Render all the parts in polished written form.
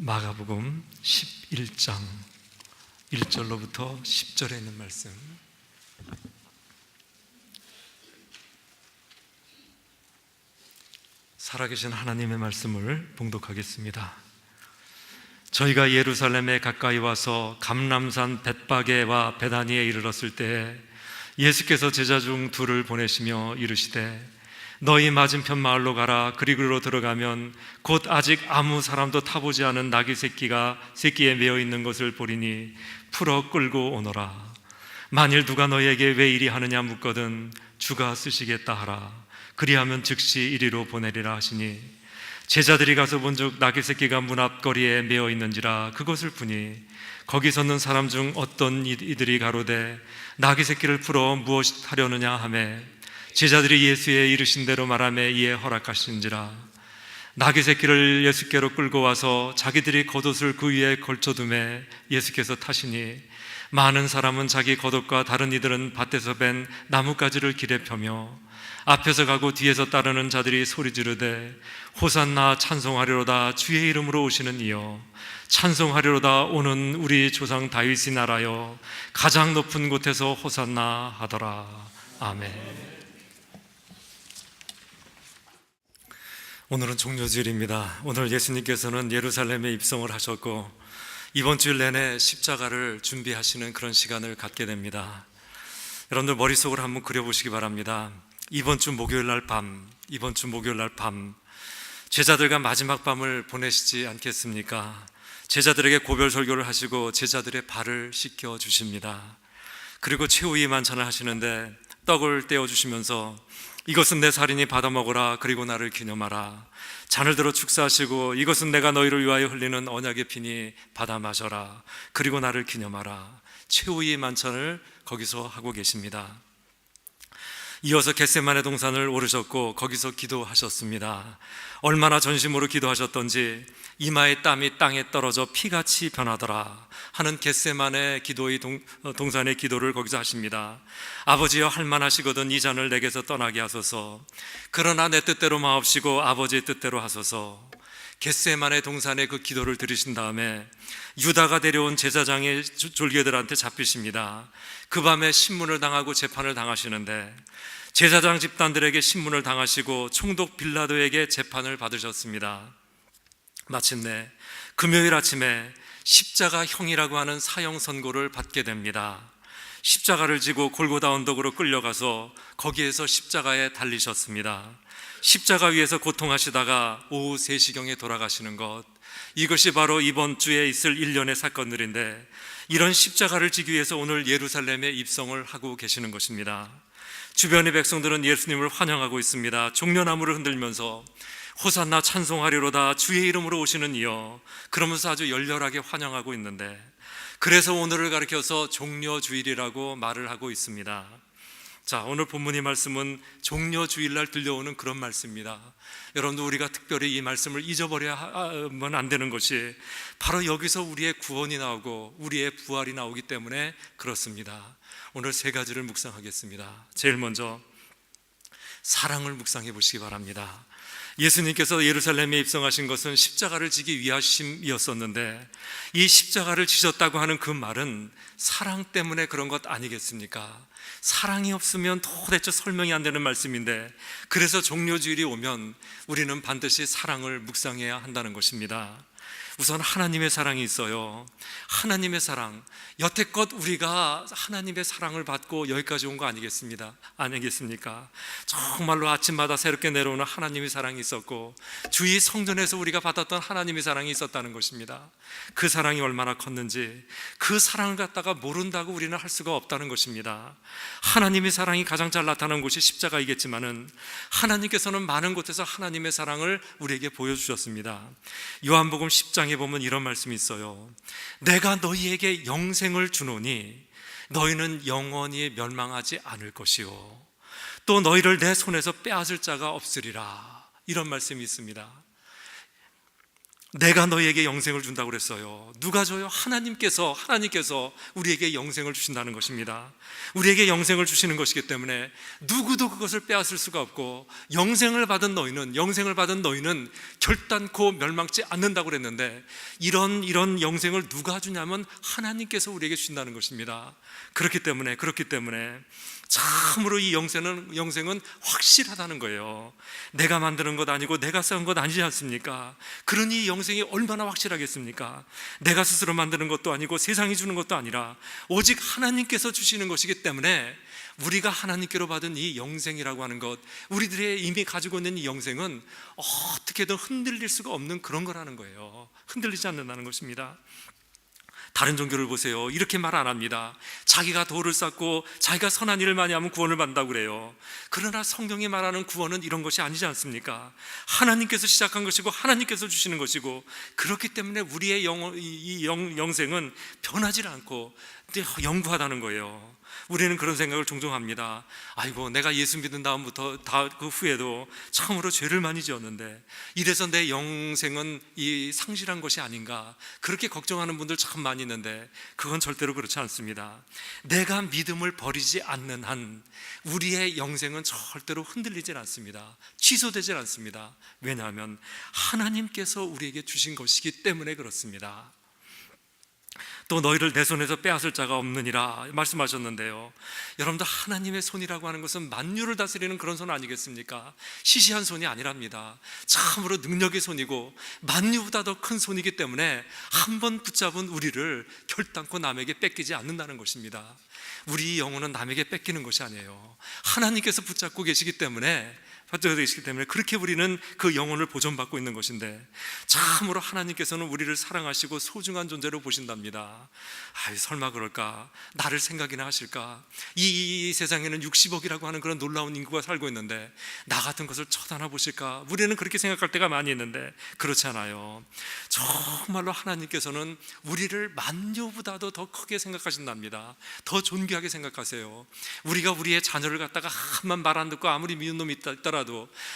마가복음 11장 1절로부터 10절에 있는 말씀, 살아계신 하나님의 말씀을 봉독하겠습니다. 저희가 예루살렘에 가까이 와서 감람산 벳바게와 베다니에 이르렀을 때 예수께서 제자 중 둘을 보내시며 이르시되 너희 맞은편 마을로 가라. 그리로 들어가면 곧 아직 아무 사람도 타보지 않은 나귀 새끼에 메어 있는 것을 보리니 풀어 끌고 오너라. 만일 누가 너희에게 왜 이리 하느냐 묻거든 주가 쓰시겠다 하라. 그리하면 즉시 이리로 보내리라 하시니 제자들이 가서 본즉 나귀 새끼가 문 앞거리에 메어 있는지라 그것을 보니 거기 섰는 사람 중 어떤 이들이 가로되 나귀 새끼를 풀어 무엇하려느냐 하매 제자들이 예수의 이르신 대로 말하며 이에 허락하신지라. 나귀 새끼를 예수께로 끌고 와서 자기들이 겉옷을 그 위에 걸쳐두매 예수께서 타시니 많은 사람은 자기 겉옷과 다른 이들은 밭에서 벤 나뭇가지를 길에 펴며 앞에서 가고 뒤에서 따르는 자들이 소리 지르되 호산나 찬송하리로다. 주의 이름으로 오시는 이여 찬송하리로다. 오는 우리 조상 다윗의 나라여 가장 높은 곳에서 호산나 하더라. 아멘. 오늘은 종료주일입니다. 오늘 예수님께서는 예루살렘에 입성을 하셨고 이번 주일 내내 십자가를 준비하시는 그런 시간을 갖게 됩니다. 여러분들 머릿속으로 한번 그려보시기 바랍니다. 이번 주 목요일 날 밤 제자들과 마지막 밤을 보내시지 않겠습니까? 제자들에게 고별 설교를 하시고 제자들의 발을 씻겨 주십니다. 그리고 최후의 만찬을 하시는데 떡을 떼어 주시면서 이것은 내 살이니 받아 먹으라. 그리고 나를 기념하라. 잔을 들어 축사하시고 이것은 내가 너희를 위하여 흘리는 언약의 피니 받아 마셔라. 그리고 나를 기념하라. 최후의 만찬을 거기서 하고 계십니다. 이어서 겟세마네 동산을 오르셨고 거기서 기도하셨습니다. 얼마나 전심으로 기도하셨던지 이마에 땀이 땅에 떨어져 피같이 변하더라 하는 겟세마네 기도의 동산의 기도를 거기서 하십니다. 아버지여 할만하시거든 이 잔을 내게서 떠나게 하소서. 그러나 내 뜻대로 마옵시고 아버지의 뜻대로 하소서. 겟세마네 동산의 그 기도를 들으신 다음에 유다가 데려온 제사장의 졸개들한테 잡히십니다. 그 밤에 신문을 당하고 재판을 당하시는데 제사장 집단들에게 신문을 당하시고 총독 빌라도에게 재판을 받으셨습니다. 마침내 금요일 아침에 십자가형이라고 하는 사형 선고를 받게 됩니다. 십자가를 지고 골고다 언덕으로 끌려가서 거기에서 십자가에 달리셨습니다. 십자가 위에서 고통하시다가 오후 3시경에 돌아가시는 것, 이것이 바로 이번 주에 있을 일련의 사건들인데 이런 십자가를 지기 위해서 오늘 예루살렘에 입성을 하고 계시는 것입니다. 주변의 백성들은 예수님을 환영하고 있습니다. 종려나무를 흔들면서 호산나 찬송하리로다. 주의 이름으로 오시는 이여 그러면서 아주 열렬하게 환영하고 있는데, 그래서 오늘을 가리켜서 종려주일이라고 말을 하고 있습니다. 자, 오늘 본문의 말씀은 종려주일날 들려오는 그런 말씀입니다. 여러분도 우리가 특별히 이 말씀을 잊어버려야만 안 되는 것이 바로 여기서 우리의 구원이 나오고 우리의 부활이 나오기 때문에 그렇습니다. 오늘 3가지를 묵상하겠습니다. 제일 먼저 사랑을 묵상해 보시기 바랍니다. 예수님께서 예루살렘에 입성하신 것은 십자가를 지기 위하심이었었는데 이 십자가를 지셨다고 하는 그 말은 사랑 때문에 그런 것 아니겠습니까? 사랑이 없으면 도대체 설명이 안 되는 말씀인데, 그래서 종려주일이 오면 우리는 반드시 사랑을 묵상해야 한다는 것입니다. 우선 하나님의 사랑이 있어요. 하나님의 사랑, 여태껏 우리가 하나님의 사랑을 받고 여기까지 온 거 아니겠습니까? 정말로 아침마다 새롭게 내려오는 하나님의 사랑이 있었고 주의 성전에서 우리가 받았던 하나님의 사랑이 있었다는 것입니다. 그 사랑이 얼마나 컸는지 그 사랑을 갖다가 모른다고 우리는 할 수가 없다는 것입니다. 하나님의 사랑이 가장 잘 나타나는 곳이 십자가이겠지만은 하나님께서는 많은 곳에서 하나님의 사랑을 우리에게 보여주셨습니다. 요한복음 10장에 보면 이런 말씀이 있어요. 내가 너희에게 영생을 주노니 너희는 영원히 멸망하지 않을 것이요 또 너희를 내 손에서 빼앗을 자가 없으리라. 이런 말씀이 있습니다. 내가 너희에게 영생을 준다고 그랬어요. 누가 줘요? 하나님께서 우리에게 영생을 주신다는 것입니다. 우리에게 영생을 주시는 것이기 때문에 누구도 그것을 빼앗을 수가 없고, 영생을 받은 너희는 결단코 멸망치 않는다고 그랬는데, 이런 영생을 누가 주냐면 하나님께서 우리에게 주신다는 것입니다. 그렇기 때문에 참으로 이 영생은 확실하다는 거예요. 내가 만드는 것 아니고 내가 쌓은 것 아니지 않습니까? 그러니 이 영생이 얼마나 확실하겠습니까? 내가 스스로 만드는 것도 아니고 세상이 주는 것도 아니라 오직 하나님께서 주시는 것이기 때문에, 우리가 하나님께로 받은 이 영생이라고 하는 것, 우리들의 이미 가지고 있는 이 영생은 어떻게든 흔들릴 수가 없는 그런 거라는 거예요. 흔들리지 않는다는 것입니다. 다른 종교를 보세요. 이렇게 말 안 합니다. 자기가 도를 쌓고 자기가 선한 일을 많이 하면 구원을 받는다고 그래요. 그러나 성경이 말하는 구원은 이런 것이 아니지 않습니까? 하나님께서 시작한 것이고 하나님께서 주시는 것이고, 그렇기 때문에 우리의 영생은 변하지 않고 영구하다는 거예요. 우리는 그런 생각을 종종 합니다. 아이고, 내가 예수 믿은 다음부터 그 후에도 참으로 죄를 많이 지었는데 이래서 내 영생은 상실한 것이 아닌가, 그렇게 걱정하는 분들 참 많이 있는데, 그건 절대로 그렇지 않습니다. 내가 믿음을 버리지 않는 한 우리의 영생은 절대로 흔들리질 않습니다. 취소되질 않습니다. 왜냐하면 하나님께서 우리에게 주신 것이기 때문에 그렇습니다. 또 너희를 내 손에서 빼앗을 자가 없느니라 말씀하셨는데요, 여러분들, 하나님의 손이라고 하는 것은 만유를 다스리는 그런 손 아니겠습니까? 시시한 손이 아니랍니다. 참으로 능력의 손이고 만유보다 더 큰 손이기 때문에 한 번 붙잡은 우리를 결단코 남에게 뺏기지 않는다는 것입니다. 우리 영혼은 남에게 뺏기는 것이 아니에요. 하나님께서 붙잡고 계시기 때문에 그렇게 우리는 그 영혼을 보존받고 있는 것인데, 참으로 하나님께서는 우리를 사랑하시고 소중한 존재로 보신답니다. 설마 그럴까? 나를 생각이나 하실까? 이 세상에는 60억이라고 하는 그런 놀라운 인구가 살고 있는데 나 같은 것을 쳐다나 보실까? 우리는 그렇게 생각할 때가 많이 있는데 그렇지 않아요. 정말로 하나님께서는 우리를 만유보다도 더 크게 생각하신답니다. 더 존귀하게 생각하세요. 우리가 우리의 자녀를 갖다가 한만 말 안 듣고 아무리 미운 놈이 있더라도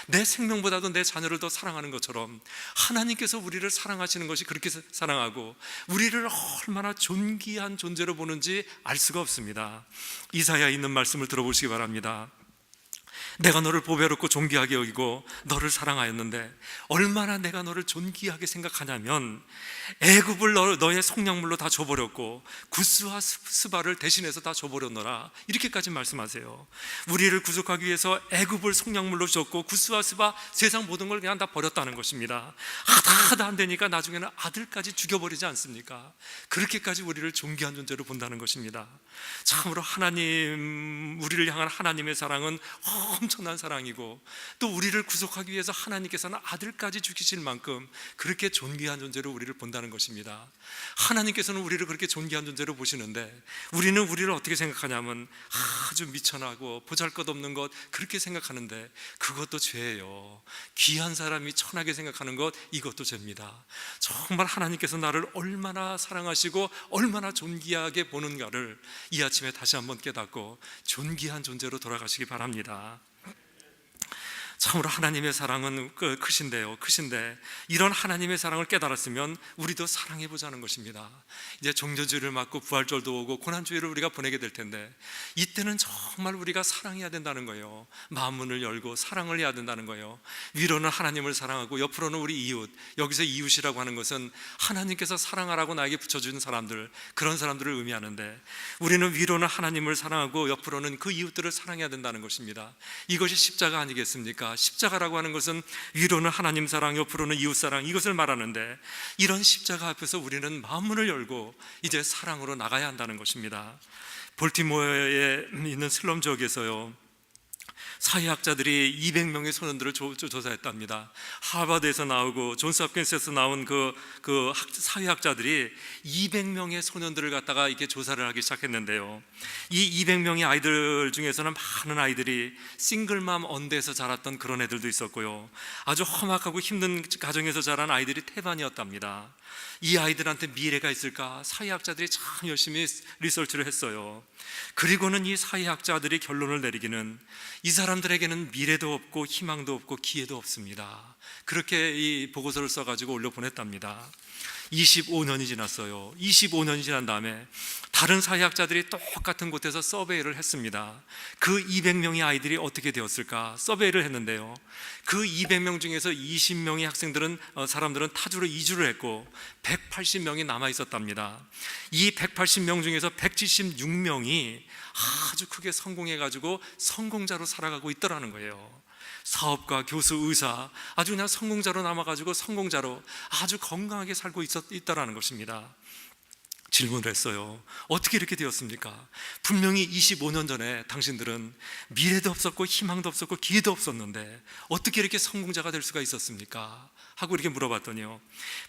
내 생명보다도 내 자녀를 더 사랑하는 것처럼, 하나님께서 우리를 사랑하시는 것이 그렇게 사랑하고 우리를 얼마나 존귀한 존재로 보는지 알 수가 없습니다. 이사야에 있는 말씀을 들어보시기 바랍니다. 내가 너를 보배롭고 존귀하게 여기고 너를 사랑하였는데, 얼마나 내가 너를 존귀하게 생각하냐면 애굽을 너의 속량물로 다 줘버렸고 구스와 스바를 대신해서 다 줘버렸노라, 이렇게까지 말씀하세요. 우리를 구속하기 위해서 애굽을 속량물로 줬고 구스와 스바, 세상 모든 걸 그냥 다 버렸다는 것입니다. 하다 안 되니까 나중에는 아들까지 죽여버리지 않습니까? 그렇게까지 우리를 존귀한 존재로 본다는 것입니다. 참으로 우리를 향한 하나님의 사랑은 엄청난 사랑이고, 또 우리를 구속하기 위해서 하나님께서는 아들까지 죽이실 만큼 그렇게 존귀한 존재로 우리를 본다는 것입니다. 하나님께서는 우리를 그렇게 존귀한 존재로 보시는데, 우리는 우리를 어떻게 생각하냐면 아주 미천하고 보잘것없는 것, 그렇게 생각하는데 그것도 죄예요. 귀한 사람이 천하게 생각하는 것, 이것도 죄입니다. 정말 하나님께서 나를 얼마나 사랑하시고 얼마나 존귀하게 보는가를 이 아침에 다시 한번 깨닫고 존귀한 존재로 돌아가시기 바랍니다. 참으로 하나님의 사랑은 크신데 이런 하나님의 사랑을 깨달았으면 우리도 사랑해보자는 것입니다. 이제 종려주의를 맞고 부활절도 오고 고난주의를 우리가 보내게 될 텐데, 이때는 정말 우리가 사랑해야 된다는 거예요. 마음 문을 열고 사랑을 해야 된다는 거예요. 위로는 하나님을 사랑하고 옆으로는 우리 이웃. 여기서 이웃이라고 하는 것은 하나님께서 사랑하라고 나에게 붙여준 사람들, 그런 사람들을 의미하는데, 우리는 위로는 하나님을 사랑하고 옆으로는 그 이웃들을 사랑해야 된다는 것입니다. 이것이 십자가 아니겠습니까? 십자가라고 하는 것은 위로는 하나님 사랑, 옆으로는 이웃 사랑, 이것을 말하는데, 이런 십자가 앞에서 우리는 마음문을 열고 이제 사랑으로 나가야 한다는 것입니다. 볼티모어에 있는 슬럼 지역에서요, 사회학자들이 200명의 소년들을 조사했답니다. 하버드에서 나오고 존스 홉킨스에서 나온 그 사회학자들이 200명의 소년들을 갖다가 이렇게 조사를 하기 시작했는데요, 이 200명의 아이들 중에서는 많은 아이들이 싱글맘 언대에서 자랐던 그런 애들도 있었고요, 아주 험악하고 힘든 가정에서 자란 아이들이 태반이었답니다. 이 아이들한테 미래가 있을까? 사회학자들이 참 열심히 리서치를 했어요. 그리고는 이 사회학자들이 결론을 내리기는, 이 사람 사람들에게는 미래도 없고 희망도 없고 기회도 없습니다. 그렇게 이 보고서를 써가지고 올려 보냈답니다. 25년이 지났어요. 25년이 지난 다음에 다른 사회학자들이 똑같은 곳에서 서베이를 했습니다. 그 200명의 아이들이 어떻게 되었을까 서베이를 했는데요, 그 200명 중에서 20명의 사람들은 타주로 이주를 했고 180명이 남아 있었답니다. 이 180명 중에서 176명이 아주 크게 성공해가지고 성공자로 살아가고 있더라는 거예요. 사업가, 교수, 의사, 아주 그냥 성공자로 남아가지고 성공자로 아주 건강하게 살고 있다라는 것입니다. 질문을 했어요. 어떻게 이렇게 되었습니까? 분명히 25년 전에 당신들은 미래도 없었고 희망도 없었고 기회도 없었는데 어떻게 이렇게 성공자가 될 수가 있었습니까? 하고 이렇게 물어봤더니요,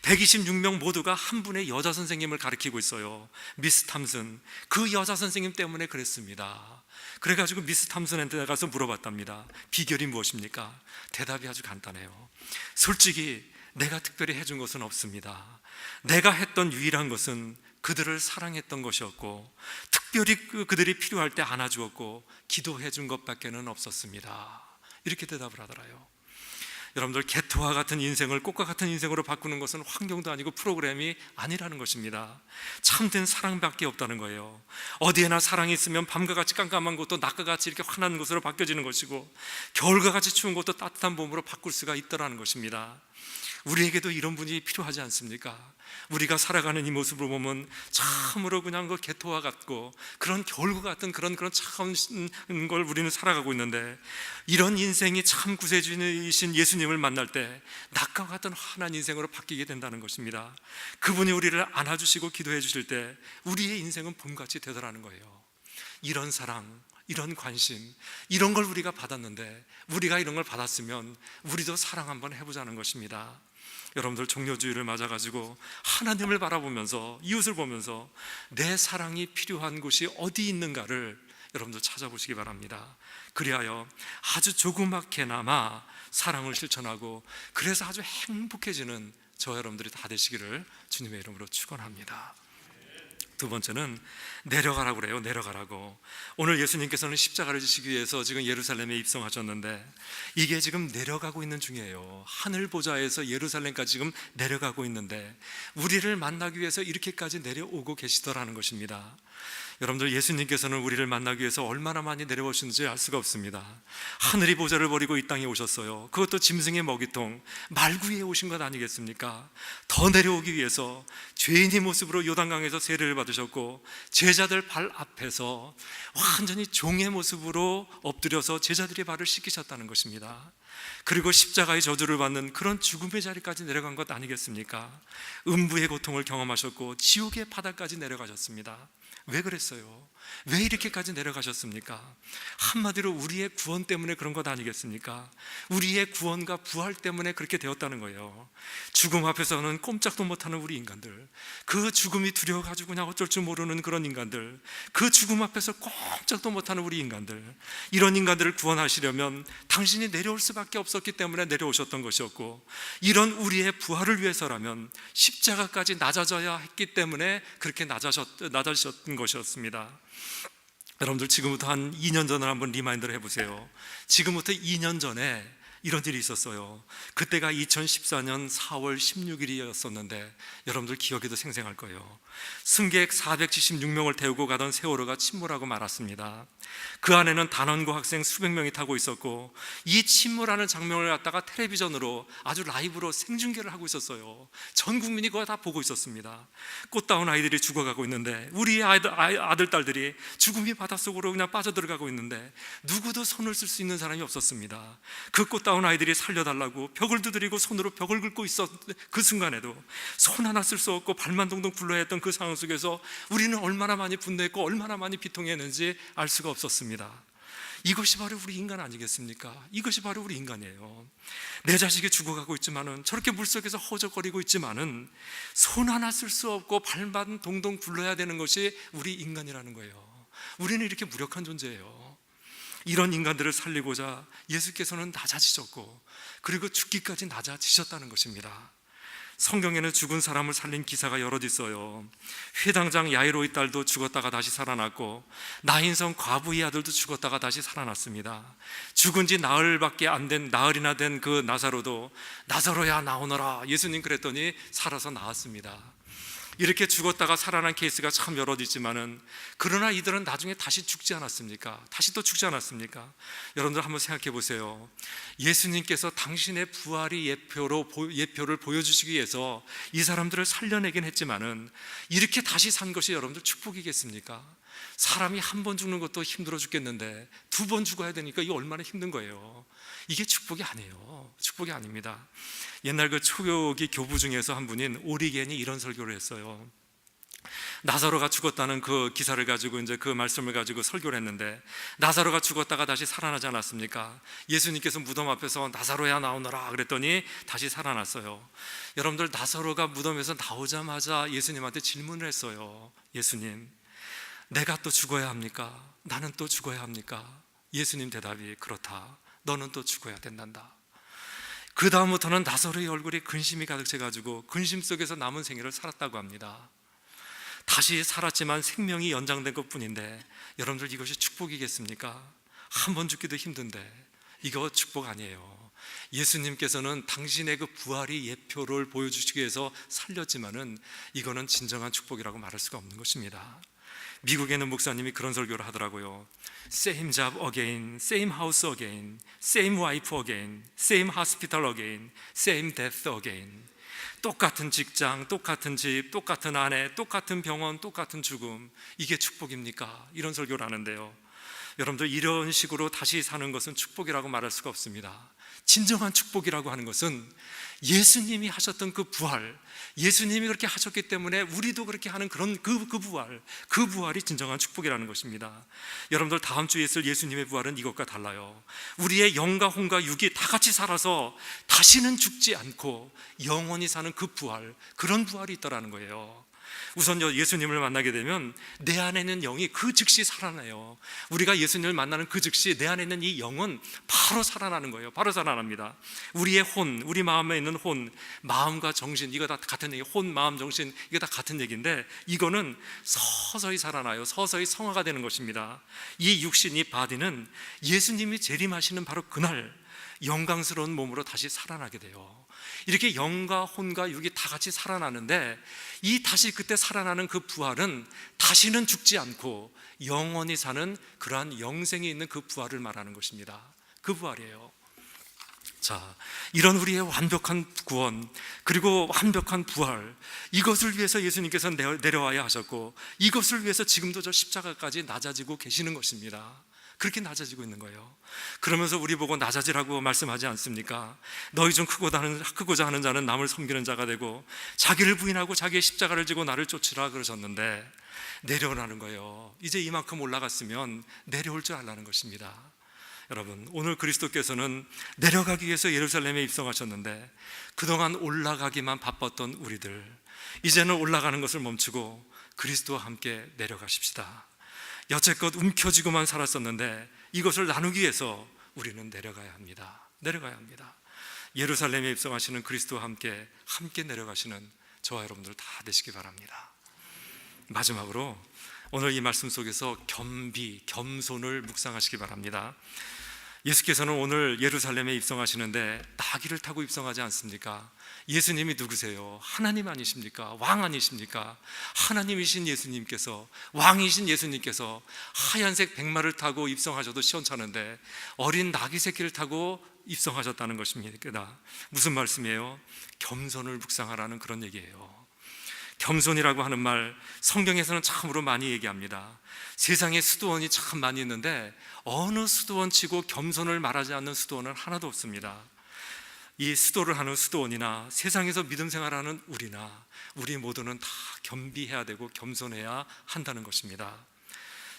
126명 모두가 한 분의 여자 선생님을 가르치고 있어요. 미스 탐슨. 그 여자 선생님 때문에 그랬습니다. 그래가지고 미스 탐슨한테 가서 물어봤답니다. 비결이 무엇입니까? 대답이 아주 간단해요. 솔직히 내가 특별히 해준 것은 없습니다. 내가 했던 유일한 것은 그들을 사랑했던 것이었고, 특별히 그들이 필요할 때 안아주었고 기도해 준 것밖에는 없었습니다. 이렇게 대답을 하더라요. 여러분들, 개토와 같은 인생을 꽃과 같은 인생으로 바꾸는 것은 환경도 아니고 프로그램이 아니라는 것입니다. 참된 사랑밖에 없다는 거예요. 어디에나 사랑이 있으면 밤과 같이 깜깜한 곳도 낮과 같이 이렇게 환한 곳으로 바뀌어지는 것이고, 겨울과 같이 추운 곳도 따뜻한 봄으로 바꿀 수가 있다는 것입니다. 우리에게도 이런 분이 필요하지 않습니까? 우리가 살아가는 이 모습을 보면 참으로 그냥 그 개토와 같고 그런 겨울과 같은 그런 차가운 걸 우리는 살아가고 있는데, 이런 인생이 참 구세주이신 예수님을 만날 때 낮과 같은 환한 인생으로 바뀌게 된다는 것입니다. 그분이 우리를 안아주시고 기도해 주실 때 우리의 인생은 봄같이 되더라는 거예요. 이런 사랑, 이런 관심, 이런 걸 우리가 받았는데, 우리가 이런 걸 받았으면 우리도 사랑 한번 해보자는 것입니다. 여러분들, 종료주의를 맞아가지고 하나님을 바라보면서, 이웃을 보면서 내 사랑이 필요한 곳이 어디 있는가를 여러분들 찾아보시기 바랍니다. 그리하여 아주 조그맣게나마 사랑을 실천하고, 그래서 아주 행복해지는 저 여러분들이 다 되시기를 주님의 이름으로 축원합니다. 두 번째는 내려가라고 그래요. 내려가라고. 오늘 예수님께서는 십자가를 지시기 위해서 지금 예루살렘에 입성하셨는데, 이게 지금 내려가고 있는 중이에요. 하늘 보좌에서 예루살렘까지 지금 내려가고 있는데, 우리를 만나기 위해서 이렇게까지 내려오고 계시더라는 것입니다. 여러분들, 예수님께서는 우리를 만나기 위해서 얼마나 많이 내려오시는지 알 수가 없습니다. 하늘이 보좌를 버리고 이 땅에 오셨어요. 그것도 짐승의 먹이통, 말구에 오신 것 아니겠습니까? 더 내려오기 위해서 죄인의 모습으로 요단강에서 세례를 받으셨고, 제자들 발 앞에서 완전히 종의 모습으로 엎드려서 제자들의 발을 씻기셨다는 것입니다. 그리고 십자가의 저주를 받는 그런 죽음의 자리까지 내려간 것 아니겠습니까? 음부의 고통을 경험하셨고 지옥의 바다까지 내려가셨습니다. 왜 그랬어요? 왜 이렇게까지 내려가셨습니까? 한마디로 우리의 구원 때문에 그런 것 아니겠습니까? 우리의 구원과 부활 때문에 그렇게 되었다는 거예요. 죽음 앞에서는 꼼짝도 못하는 우리 인간들, 그 죽음이 두려워가지고 그냥 어쩔 줄 모르는 그런 인간들, 그 죽음 앞에서 꼼짝도 못하는 우리 인간들, 이런 인간들을 구원하시려면 당신이 내려올 수밖에 없었기 때문에 내려오셨던 것이었고, 이런 우리의 부활을 위해서라면 십자가까지 낮아져야 했기 때문에 그렇게 낮아졌던 것이었습니다. 여러분들, 지금부터 한 2년 전을 한번 리마인드를 해보세요. 지금부터 2년 전에 이런 일이 있었어요. 그때가 2014년 4월 16일이었었는데 여러분들 기억에도 생생할 거예요. 승객 476명을 태우고 가던 세월호가 침몰하고 말았습니다. 그 안에는 단원고 학생 수백 명이 타고 있었고, 이 침몰하는 장면을 갖다가 텔레비전으로 아주 라이브로 생중계를 하고 있었어요. 전 국민이 그거 다 보고 있었습니다. 꽃다운 아이들이 죽어가고 있는데, 우리 아들, 딸들이 죽음의 바닷속으로 그냥 빠져들어가고 있는데 누구도 손을 쓸 수 있는 사람이 없었습니다. 그 꽃다운 아이들이 살려달라고 벽을 두드리고 손으로 벽을 긁고 있었 그 순간에도 손 하나 쓸 수 없고 발만 동동 굴러야 했던 그 상황 속에서 우리는 얼마나 많이 분노했고 얼마나 많이 비통했는지 알 수가 없었습니다. 이것이 바로 우리 인간 아니겠습니까? 이것이 바로 우리 인간이에요. 내 자식이 죽어가고 있지만은, 저렇게 물속에서 허적거리고 있지만은 손 하나 쓸 수 없고 발만 동동 굴러야 되는 것이 우리 인간이라는 거예요. 우리는 이렇게 무력한 존재예요. 이런 인간들을 살리고자 예수께서는 낮아지셨고, 그리고 죽기까지 낮아지셨다는 것입니다. 성경에는 죽은 사람을 살린 기사가 여럿 있어요. 회당장 야이로의 딸도 죽었다가 다시 살아났고, 나인성 과부의 아들도 죽었다가 다시 살아났습니다. 죽은 지 나흘밖에 안 된, 나흘이나 된 그 나사로도 나사로야 나오너라 예수님 그랬더니 살아서 나왔습니다. 이렇게 죽었다가 살아난 케이스가 참 여럿 있지만은, 그러나 이들은 나중에 다시 죽지 않았습니까? 다시 또 죽지 않았습니까? 여러분들 한번 생각해 보세요. 예수님께서 당신의 부활의 예표를 보여주시기 위해서 이 사람들을 살려내긴 했지만은, 이렇게 다시 산 것이 여러분들 축복이겠습니까? 사람이 한 번 죽는 것도 힘들어 죽겠는데 두 번 죽어야 되니까 이게 얼마나 힘든 거예요. 이게 축복이 아니에요. 축복이 아닙니다. 옛날 그 초교기 교부 중에서 한 분인 오리겐이 이런 설교를 했어요. 나사로가 죽었다는 그 기사를 가지고 이제 그 말씀을 가지고 설교를 했는데, 나사로가 죽었다가 다시 살아나지 않았습니까? 예수님께서 무덤 앞에서 나사로야 나오너라 그랬더니 다시 살아났어요. 여러분들, 나사로가 무덤에서 나오자마자 예수님한테 질문을 했어요. 예수님, 내가 또 죽어야 합니까? 나는 또 죽어야 합니까? 예수님 대답이 그렇다. 너는 또 죽어야 된단다. 그 다음부터는 나사로의 얼굴에 근심이 가득 채가지고 근심 속에서 남은 생애를 살았다고 합니다. 다시 살았지만 생명이 연장된 것뿐인데, 여러분들 이것이 축복이겠습니까? 한 번 죽기도 힘든데 이거 축복 아니에요. 예수님께서는 당신의 그 부활의 예표를 보여주시기 위해서 살렸지만은 이거는 진정한 축복이라고 말할 수가 없는 것입니다. 미국에 있는 목사님이 그런 설교를 하더라고요. Same job again, same house again, same wife again, same hospital again, same death again. 똑같은 직장, 똑같은 집, 똑같은 아내, 똑같은 병원, 똑같은 죽음. 이게 축복입니까? 이런 설교를 하는데요. 여러분들, 이런 식으로 다시 사는 것은 축복이라고 말할 수가 없습니다. 진정한 축복이라고 하는 것은 예수님이 하셨던 그 부활, 예수님이 그렇게 하셨기 때문에 우리도 그렇게 하는 그런 그 부활이 진정한 축복이라는 것입니다. 여러분들, 다음 주에 있을 예수님의 부활은 이것과 달라요. 우리의 영과 혼과 육이 다 같이 살아서 다시는 죽지 않고 영원히 사는 그 부활, 그런 부활이 있다라는 거예요. 우선 예수님을 만나게 되면 내 안에 있는 영이 그 즉시 살아나요. 우리가 예수님을 만나는 그 즉시 내 안에 있는 이 영은 바로 살아나는 거예요. 바로 살아납니다. 우리의 혼, 우리 마음에 있는 혼, 마음과 정신, 이거 다 같은 얘기. 혼, 마음, 정신, 이거 다 같은 얘기인데, 이거는 서서히 살아나요. 서서히 성화가 되는 것입니다. 이 육신, 이 바디는 예수님이 재림하시는 바로 그날 영광스러운 몸으로 다시 살아나게 돼요. 이렇게 영과 혼과 육이 다 같이 살아나는데, 이 다시 그때 살아나는 그 부활은 다시는 죽지 않고 영원히 사는 그러한 영생이 있는 그 부활을 말하는 것입니다. 그 부활이에요. 자, 이런 우리의 완벽한 구원, 그리고 완벽한 부활, 이것을 위해서 예수님께서 내려와야 하셨고, 이것을 위해서 지금도 저 십자가까지 낮아지고 계시는 것입니다. 그렇게 낮아지고 있는 거예요. 그러면서 우리 보고 낮아지라고 말씀하지 않습니까? 너희 중 크고자 하는 자는 남을 섬기는 자가 되고 자기를 부인하고 자기의 십자가를 지고 나를 쫓으라 그러셨는데, 내려오라는 거예요. 이제 이만큼 올라갔으면 내려올 줄 알라는 것입니다. 여러분, 오늘 그리스도께서는 내려가기 위해서 예루살렘에 입성하셨는데, 그동안 올라가기만 바빴던 우리들, 이제는 올라가는 것을 멈추고 그리스도와 함께 내려가십시다. 여태껏 움켜쥐고만 살았었는데 이것을 나누기 위해서 우리는 내려가야 합니다. 내려가야 합니다. 예루살렘에 입성하시는 그리스도와 함께 내려가시는 저와 여러분들 다 되시기 바랍니다. 마지막으로 오늘 이 말씀 속에서 겸손을 묵상하시기 바랍니다. 예수께서는 오늘 예루살렘에 입성하시는데 나귀를 타고 입성하지 않습니까? 예수님이 누구세요? 하나님 아니십니까? 왕 아니십니까? 하나님이신 예수님께서, 왕이신 예수님께서 하얀색 백마를 타고 입성하셔도 시원찮은데 어린 나귀 새끼를 타고 입성하셨다는 것입니다. 무슨 말씀이에요? 겸손을 묵상하라는 그런 얘기예요. 겸손이라고 하는 말, 성경에서는 참으로 많이 얘기합니다. 세상에 수도원이 참 많이 있는데 어느 수도원치고 겸손을 말하지 않는 수도원은 하나도 없습니다. 이 수도를 하는 수도원이나 세상에서 믿음 생활하는 우리 모두는 다 겸비해야 되고 겸손해야 한다는 것입니다.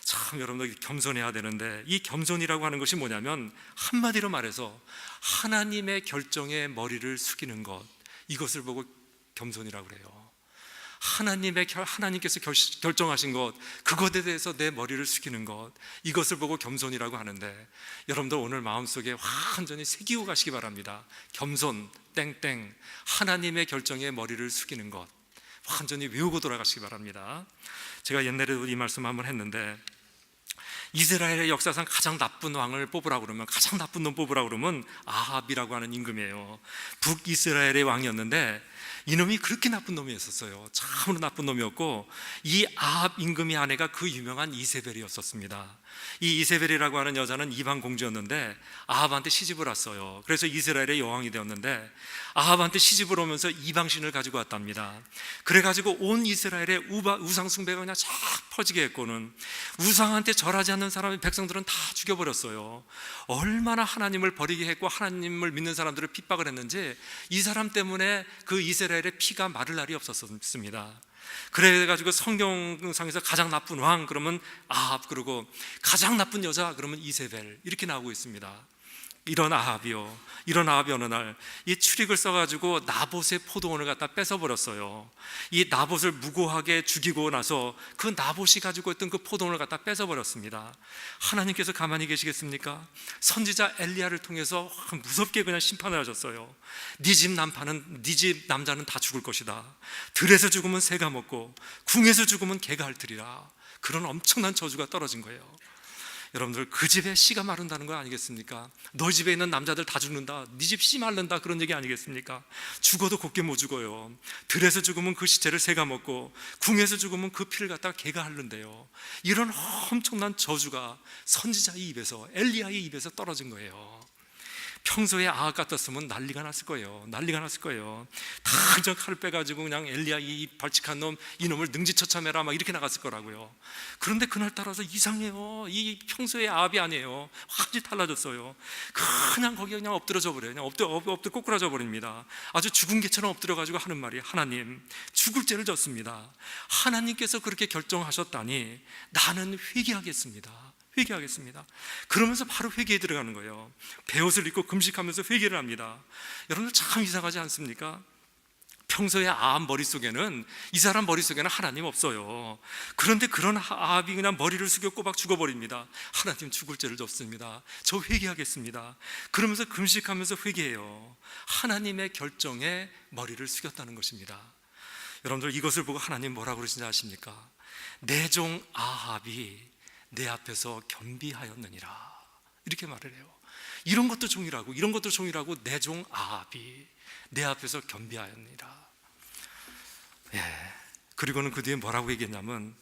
참 여러분들 겸손해야 되는데, 이 겸손이라고 하는 것이 뭐냐면 한마디로 말해서 하나님의 결정에 머리를 숙이는 것, 이것을 보고 겸손이라고 그래요. 하나님께서 결정하신 것, 그것에 대해서 내 머리를 숙이는 것, 이것을 보고 겸손이라고 하는데, 여러분들 오늘 마음속에 완전히 새기고 가시기 바랍니다. 겸손 땡땡, 하나님의 결정에 머리를 숙이는 것, 완전히 외우고 돌아가시기 바랍니다. 제가 옛날에도 이 말씀 한번 했는데, 이스라엘의 역사상 가장 나쁜 왕을 뽑으라고 그러면, 가장 나쁜 놈 뽑으라고 그러면 아합이라고 하는 임금이에요. 북이스라엘의 왕이었는데 이놈이 그렇게 나쁜 놈이었어요. 참으로 나쁜 놈이었고, 이 아합 임금의 아내가 그 유명한 이세벨이었었습니다. 이 이세벨이라고 하는 여자는 이방 공주였는데 아합한테 시집을 왔어요. 그래서 이스라엘의 여왕이 되었는데, 아합한테 시집을 오면서 이방신을 가지고 왔답니다. 그래가지고 온 이스라엘의 우상 숭배가 그냥 쫙 퍼지게 했고는, 우상한테 절하지 않는 사람의 백성들은 다 죽여버렸어요. 얼마나 하나님을 버리게 했고 하나님을 믿는 사람들을 핍박을 했는지, 이 사람 때문에 그 이스라엘의 피가 마를 날이 없었습니다. 그래가지고 성경상에서 가장 나쁜 왕 그러면 아합, 그리고 가장 나쁜 여자 그러면 이세벨, 이렇게 나오고 있습니다. 이런 아합이 어느 날 이 추릭을 써가지고 나봇의 포도원을 갖다 뺏어버렸어요. 이 나봇을 무고하게 죽이고 나서 그 나봇이 가지고 있던 그 포도원을 갖다 뺏어버렸습니다. 하나님께서 가만히 계시겠습니까? 선지자 엘리야를 통해서 무섭게 그냥 심판을 하셨어요. 네 집 남자는 다 죽을 것이다. 들에서 죽으면 새가 먹고 궁에서 죽으면 개가 핥으리라. 그런 엄청난 저주가 떨어진 거예요. 여러분들, 그 집에 씨가 마른다는 거 아니겠습니까? 너희 집에 있는 남자들 다 죽는다, 네 집 씨 마른다, 그런 얘기 아니겠습니까? 죽어도 곱게 못 죽어요. 들에서 죽으면 그 시체를 새가 먹고 궁에서 죽으면 그 피를 갖다가 개가 핥는데요. 이런 엄청난 저주가 선지자의 입에서, 엘리야의 입에서 떨어진 거예요. 평소에 아합 같았으면 난리가 났을 거예요. 당장 칼을 빼가지고 그냥 엘리야 이 발칙한 놈, 이놈을 능지처참해라 막 이렇게 나갔을 거라고요. 그런데 그날 따라서 이상해요. 이 평소에 아합이 아니에요. 완전히 달라졌어요. 그냥 거기에 그냥 엎드려져 버려요. 그냥 엎드려 꼬꾸라져 버립니다. 아주 죽은 개처럼 엎드려가지고 하는 말이, 하나님, 죽을 죄를 졌습니다. 하나님께서 그렇게 결정하셨다니 나는 회개하겠습니다. 그러면서 바로 회개에 들어가는 거예요. 베옷을 입고 금식하면서 회개를 합니다. 여러분들 참 이상하지 않습니까? 평소에 아합 머릿속에는, 이 사람 머릿속에는 하나님 없어요. 그런데 그런 아합이 그냥 머리를 숙여 꼬박 죽어버립니다. 하나님, 죽을 죄를 졌습니다. 저 회개하겠습니다. 그러면서 금식하면서 회개해요. 하나님의 결정에 머리를 숙였다는 것입니다. 여러분들, 이것을 보고 하나님 뭐라고 그러시는지 아십니까? 내 종 아합이 내 앞에서 겸비하였느니라, 이렇게 말을 해요. 이런 것도 종이라고 내 종 아합이 내 앞에서 겸비하였느니라. 그리고는 그 뒤에 뭐라고 얘기했냐면,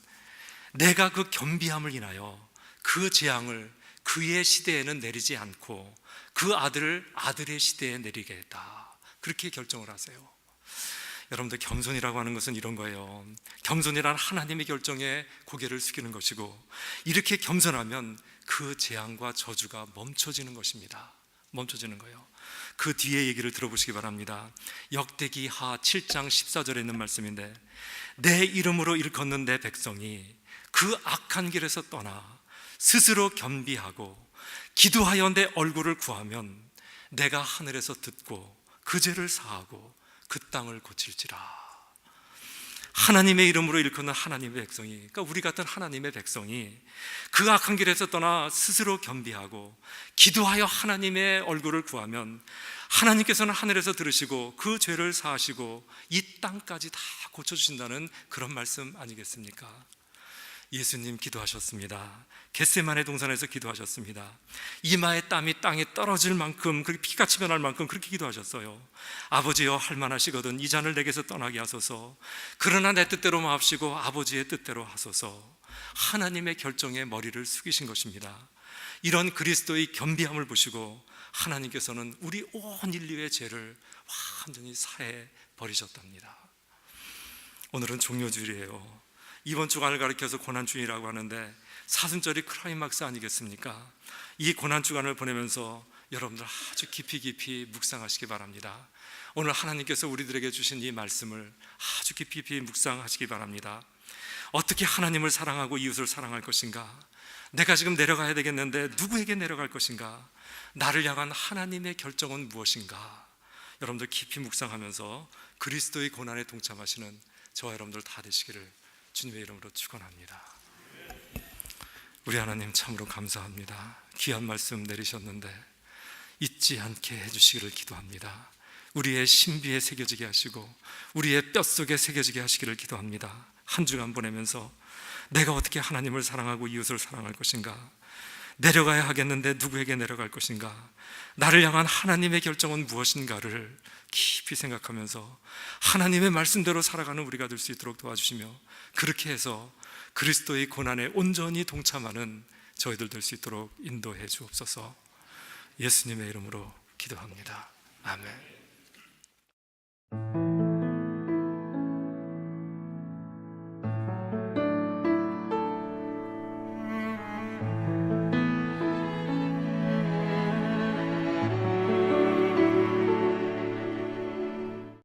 내가 그 겸비함을 인하여 그 재앙을 그의 시대에는 내리지 않고 그 아들을 아들의 시대에 내리게 했다, 그렇게 결정을 하세요. 여러분들, 겸손이라고 하는 것은 이런 거예요. 겸손이란 하나님의 결정에 고개를 숙이는 것이고, 이렇게 겸손하면 그 재앙과 저주가 멈춰지는 것입니다. 멈춰지는 거예요. 그 뒤에 얘기를 들어보시기 바랍니다. 역대기하 7장 14절에 있는 말씀인데, 내 이름으로 일컫는 내 백성이 그 악한 길에서 떠나 스스로 겸비하고 기도하여 내 얼굴을 구하면 내가 하늘에서 듣고 그 죄를 사하고 그 땅을 고칠지라. 하나님의 이름으로 일컫는 하나님의 백성이, 그러니까 우리 같은 하나님의 백성이 그 악한 길에서 떠나 스스로 겸비하고 기도하여 하나님의 얼굴을 구하면 하나님께서는 하늘에서 들으시고 그 죄를 사하시고 이 땅까지 다 고쳐주신다는 그런 말씀 아니겠습니까? 예수님 기도하셨습니다. 겟세마네 동산에서 기도하셨습니다. 이마에 땀이 땅에 떨어질 만큼, 그렇게 피같이 변할 만큼 그렇게 기도하셨어요. 아버지여, 할만하시거든 이 잔을 내게서 떠나게 하소서. 그러나 내 뜻대로 마옵시고 아버지의 뜻대로 하소서. 하나님의 결정에 머리를 숙이신 것입니다. 이런 그리스도의 겸비함을 보시고 하나님께서는 우리 온 인류의 죄를 완전히 사해 버리셨답니다. 오늘은 종료주일이에요. 이번 주간을 가리켜서 고난주일이라고 하는데, 사순절이 클라이막스 아니겠습니까? 이 고난주간을 보내면서 여러분들 아주 깊이 묵상하시기 바랍니다. 오늘 하나님께서 우리들에게 주신 이 말씀을 아주 깊이 묵상하시기 바랍니다. 어떻게 하나님을 사랑하고 이웃을 사랑할 것인가? 내가 지금 내려가야 되겠는데 누구에게 내려갈 것인가? 나를 향한 하나님의 결정은 무엇인가? 여러분들 깊이 묵상하면서 그리스도의 고난에 동참하시는 저와 여러분들 다 되시기를 주님의 이름으로 축원합니다. 우리 하나님 참으로 감사합니다. 귀한 말씀 내리셨는데 잊지 않게 해주시기를 기도합니다. 우리의 신비에 새겨지게 하시고 우리의 뼛속에 새겨지게 하시기를 기도합니다. 한 주간 보내면서 내가 어떻게 하나님을 사랑하고 이웃을 사랑할 것인가, 내려가야 하겠는데 누구에게 내려갈 것인가, 나를 향한 하나님의 결정은 무엇인가를 깊이 생각하면서 하나님의 말씀대로 살아가는 우리가 될 수 있도록 도와주시며, 그렇게 해서 그리스도의 고난에 온전히 동참하는 저희들 될 수 있도록 인도해 주옵소서. 예수님의 이름으로 기도합니다. 아멘.